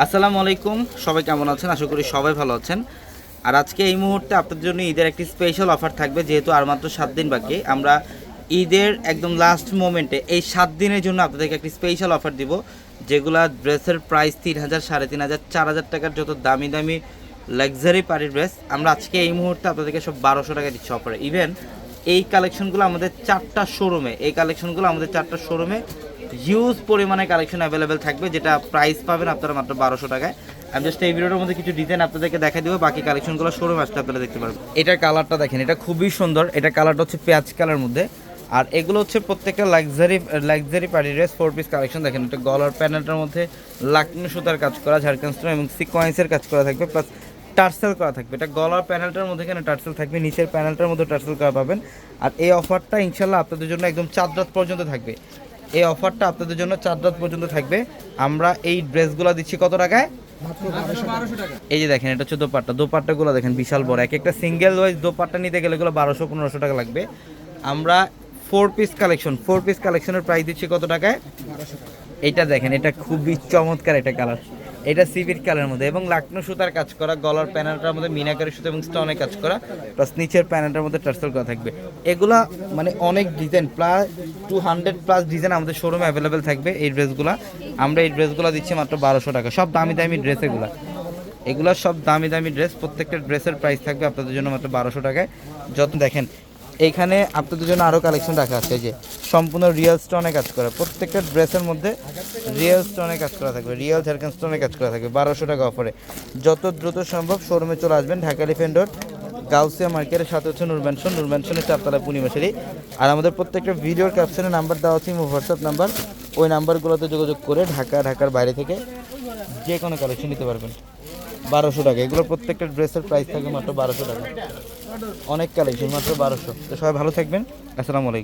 আসসালামু আলাইকুম, সবাই কেমন আছেন? আশা করি সবাই ভালো আছেন। আর আজকে এই মুহূর্তে আপনাদের জন্য ঈদের একটি স্পেশাল অফার থাকবে, যেহেতু আর মাত্র 7 দিন বাকি। আমরা ঈদের একদম লাস্ট মোমেন্টে এই 7 দিনের জন্য আপনাদেরকে একটি স্পেশাল অফার দিব, যেগুলা ড্রেসের প্রাইস 3,000, 3,500, 4,000 টাকার যত দামি দামি লাক্সারি পার্টি ড্রেস আমরা আজকে এই মুহূর্তে আপনাদেরকে সব 1200 টাকা দিচ্ছি অফারে। ইভেন এই কালেকশনগুলো আমাদের 4টা শোরুমে, হিউজ পরিমাণে কালেকশন অ্যাভেলেবেল থাকবে, যেটা প্রাইস পাবেন আপনারা মাত্র 1200 টাকায়। আমি জাস্ট এই ভিডিওর মধ্যে কিছু ডিজাইন আপনাদেরকে দেখা দিব, বাকি কালেকশনগুলো শোরুমে আসলে আপনারা দেখতে পারবেন। এটার কালারটা দেখেন, এটা খুবই সুন্দর। এটা কালারটা হচ্ছে পেঁয়াজ কালার মধ্যে, আর এগুলো হচ্ছে প্রত্যেকটা luxury party dress 4 piece collection. দেখেন এটা গলার প্যানেলটার মধ্যে লাকনো সুতার কাজ করা, ঝাড়খান্ড স্টোন এবং সিকোয়েন্সের কাজ করা থাকবে, প্লাস টার্সেল করা থাকবে। এটা গলার প্যানেলটার মধ্যে এখানে টার্সেল থাকবে, নিচের প্যানেলটার মধ্যে টার্সেল করা পাবেন। আর এই অফারটা ইনশাল্লাহ আপনাদের জন্য একদম 4 রাত পর্যন্ত থাকবে। এই অফারটা আপনাদের জন্য 4 রাত পর্যন্ত থাকবে। আমরা এই ড্রেসগুলো দিচ্ছি কত টাকায়? এই যে দেখেন, এটা হচ্ছে দোপাট্টাগুলো দেখেন বিশাল বড়। এক একটা সিঙ্গেল ওয়াইজ দোপাট্টা নিতে গেলে এগুলো 1200-1500 টাকা লাগবে। আমরা 4 পিস কালেকশনের প্রাইস দিচ্ছি কত টাকায়? এইটা দেখেন, এটা খুবই চমৎকার একটা কালার। এটা সিভিট কালারের মধ্যে এবং লাকনো সুতার কাজ করা, গলার প্যানেলটার মধ্যে মিনাকারি সুতা এবং স্টোনের কাজ করা, প্লাস নিচের প্যানেলটার মধ্যে টার্সেল করা থাকবে। এগুলা মানে অনেক ডিজাইন, প্রায় 200+ ডিজাইন আমাদের শোরুমে অ্যাভেলেবেল থাকবে। এই ড্রেসগুলো আমরা দিচ্ছি মাত্র 1200 টাকা। সব দামি দামি ড্রেস, এগুলা সব দামি দামি ড্রেস। প্রত্যেকটা ড্রেসের প্রাইস থাকবে আপনাদের জন্য মাত্র 1200 টাকায়। যত দেখেন এইখানে আপনাদের জন্য আরও কালেকশন রাখা আছে, যে সম্পূর্ণ রিয়েল স্টোনে কাজ করা, প্রত্যেকটা ড্রেসের মধ্যে রিয়েল স্টোনে কাজ করা থাকবে, রিয়েল ঝাড়খান্ড স্টোনে কাজ করা থাকবে 1200 টাকা অফারে। যত দ্রুত সম্ভব শোরুমে চলে আসবেন। ঢাকা এলিফ্যান্ট রোড গাউসিয়া মার্কেটের সাথে হচ্ছে নূর ম্যানশনের 4 তলা পূর্ণিমাশারি। আর আমাদের প্রত্যেকটা ভিডিওর ক্যাপশনে নাম্বার দেওয়া আছে, হোয়াটসঅ্যাপ নাম্বার। ওই নাম্বারগুলোতে যোগাযোগ করে ঢাকার বাইরে থেকে যে কোনো কালেকশন নিতে পারবেন 1200 টাকা। এগুলো প্রত্যেকটা ড্রেসের প্রাইস থাকবে মাত্র 1200 টাকা। অনেক কালেকশন মাত্র 1200। তো সবাই ভালো থাকবেন। আসসালামু আলাইকুম।